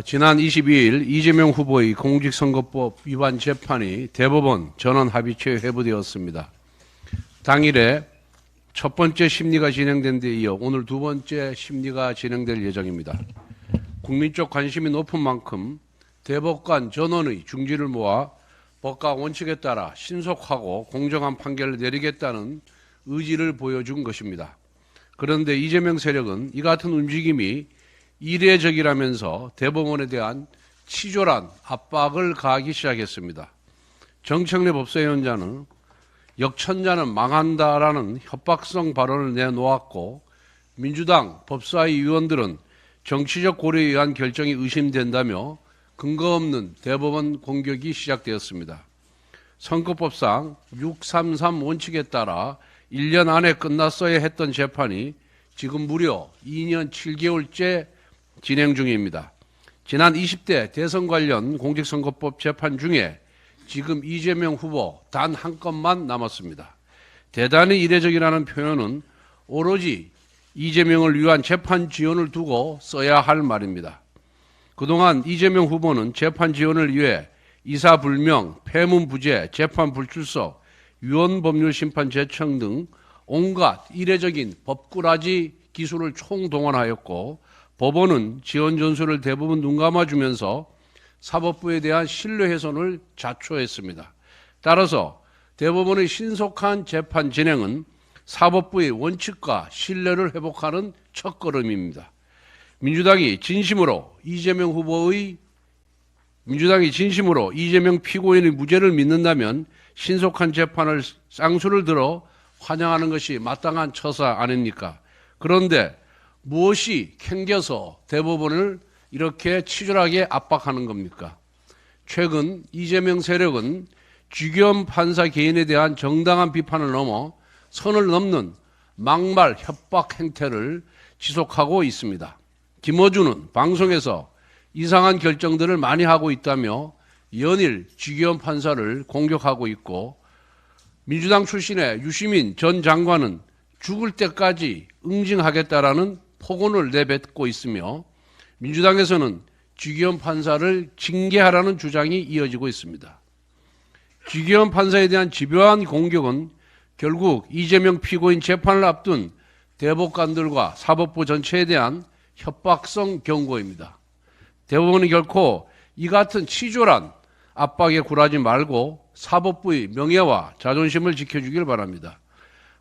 지난 22일 이재명 후보의 공직선거법 위반 재판이 대법원 전원합의체에 회부되었습니다. 당일에 첫 번째 심리가 진행된 데 이어 오늘 두 번째 심리가 진행될 예정입니다. 국민적 관심이 높은 만큼 대법관 전원의 중지를 모아 법과 원칙에 따라 신속하고 공정한 판결을 내리겠다는 의지를 보여준 것입니다. 그런데 이재명 세력은 이 같은 움직임이 이례적이라면서 대법원에 대한 치졸한 압박을 가하기 시작했습니다. 정청래 법사위원장은 역천자는 망한다라는 협박성 발언을 내놓았고, 민주당 법사위 위원들은 정치적 고려에 의한 결정이 의심된다며 근거 없는 대법원 공격이 시작되었습니다. 선거법상 633 원칙에 따라 1년 안에 끝났어야 했던 재판이 지금 무려 2년 7개월째 진행 중입니다. 지난 20대 대선 관련 공직선거법 재판 중에 지금 이재명 후보 단 한 건만 남았습니다. 대단히 이례적이라는 표현은 오로지 이재명을 위한 재판 지연을 두고 써야 할 말입니다. 그동안 이재명 후보는 재판 지연을 위해 이사불명, 폐문부재, 재판 불출석, 위헌법률심판 제청 등 온갖 이례적인 법꾸라지 기술을 총동원하였고, 법원은 지원 전술을 대부분 눈감아주면서 사법부에 대한 신뢰 훼손을 자초했습니다. 따라서 대법원의 신속한 재판 진행은 사법부의 원칙과 신뢰를 회복하는 첫걸음입니다. 민주당이 진심으로 이재명 피고인의 무죄를 믿는다면 신속한 재판을 쌍수를 들어 환영하는 것이 마땅한 처사 아닙니까? 그런데 무엇이 캥겨서 대법원을 이렇게 치졸하게 압박하는 겁니까? 최근 이재명 세력은 주기현 판사 개인에 대한 정당한 비판을 넘어 선을 넘는 막말 협박 행태를 지속하고 있습니다. 김어준은 방송에서 이상한 결정들을 많이 하고 있다며 연일 주기현 판사를 공격하고 있고, 민주당 출신의 유시민 전 장관은 죽을 때까지 응징하겠다라는 폭언을 내뱉고 있으며, 민주당에서는 주기현 판사를 징계하라는 주장이 이어지고 있습니다. 주기현 판사에 대한 집요한 공격은 결국 이재명 피고인 재판을 앞둔 대법관들과 사법부 전체에 대한 협박성 경고입니다. 대법원은 결코 이 같은 치졸한 압박에 굴하지 말고 사법부의 명예와 자존심을 지켜주길 바랍니다.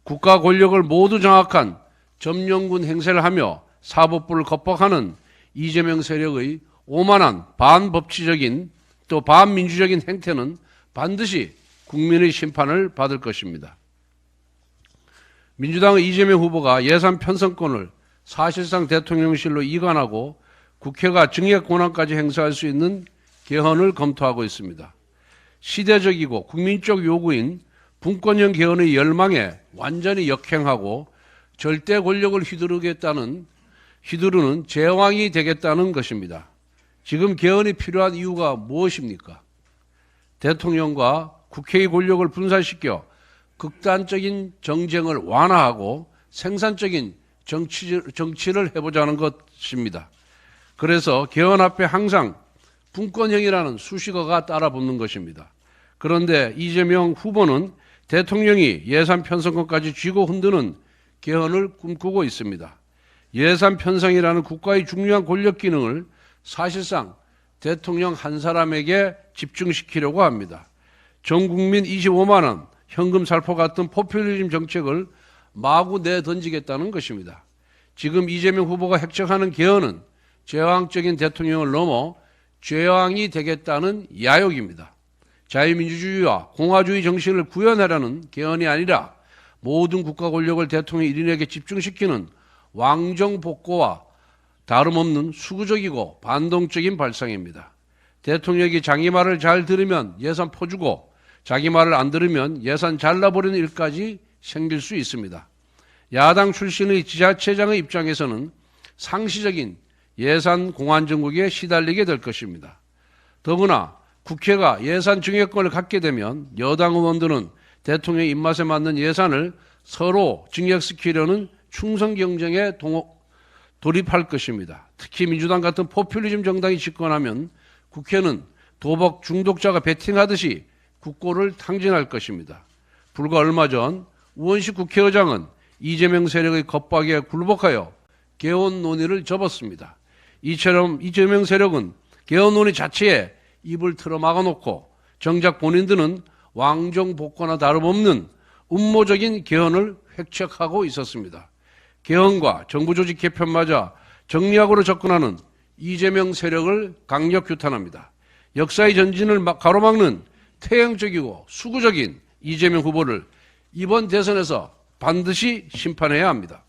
국가 권력을 모두 장악한 점령군 행세를 하며 사법부를 겁박하는 이재명 세력의 오만한 반법치적인 또 반민주적인 행태는 반드시 국민의 심판을 받을 것입니다. 민주당의 이재명 후보가 예산 편성권을 사실상 대통령실로 이관하고 국회가 증액 권한까지 행사할 수 있는 개헌을 검토하고 있습니다. 시대적이고 국민적 요구인 분권형 개헌의 열망에 완전히 역행하고 절대 권력을 휘두르는 제왕이 되겠다는 것입니다. 지금 개헌이 필요한 이유가 무엇입니까? 대통령과 국회의 권력을 분산시켜 극단적인 정쟁을 완화하고 생산적인 정치를 해보자는 것입니다. 그래서 개헌 앞에 항상 분권형이라는 수식어가 따라붙는 것입니다. 그런데 이재명 후보는 대통령이 예산 편성권까지 쥐고 흔드는 개헌을 꿈꾸고 있습니다. 예산 편성이라는 국가의 중요한 권력 기능을 사실상 대통령 한 사람에게 집중시키려고 합니다. 전 국민 25만 원 현금 살포 같은 포퓰리즘 정책을 마구 내던지겠다는 것입니다. 지금 이재명 후보가 획책하는 개헌은 제왕적인 대통령을 넘어 죄왕이 되겠다는 야욕입니다. 자유민주주의와 공화주의 정신을 구현하라는 개헌이 아니라 모든 국가 권력을 대통령 1인에게 집중시키는 왕정복고와 다름없는 수구적이고 반동적인 발상입니다. 대통령이 자기 말을 잘 들으면 예산 퍼주고 자기 말을 안 들으면 예산 잘라버리는 일까지 생길 수 있습니다. 야당 출신의 지자체장의 입장에서는 상시적인 예산 공안정국에 시달리게 될 것입니다. 더구나 국회가 예산 증액권을 갖게 되면 여당 의원들은 대통령의 입맛에 맞는 예산을 서로 증액시키려는 충성 경쟁에 돌입할 것입니다. 특히 민주당 같은 포퓰리즘 정당이 집권하면 국회는 도박 중독자가 베팅하듯이 국고를 탕진할 것입니다. 불과 얼마 전 우원식 국회의장은 이재명 세력의 겁박에 굴복하여 개헌 논의를 접었습니다. 이처럼 이재명 세력은 개헌 논의 자체에 입을 틀어 막아놓고 정작 본인들은 왕정복권과 다름없는 음모적인 개헌을 획책하고 있었습니다. 개헌과 정부조직 개편마저 정략으로 접근하는 이재명 세력을 강력 규탄합니다. 역사의 전진을 가로막는 태행적이고 수구적인 이재명 후보를 이번 대선에서 반드시 심판해야 합니다.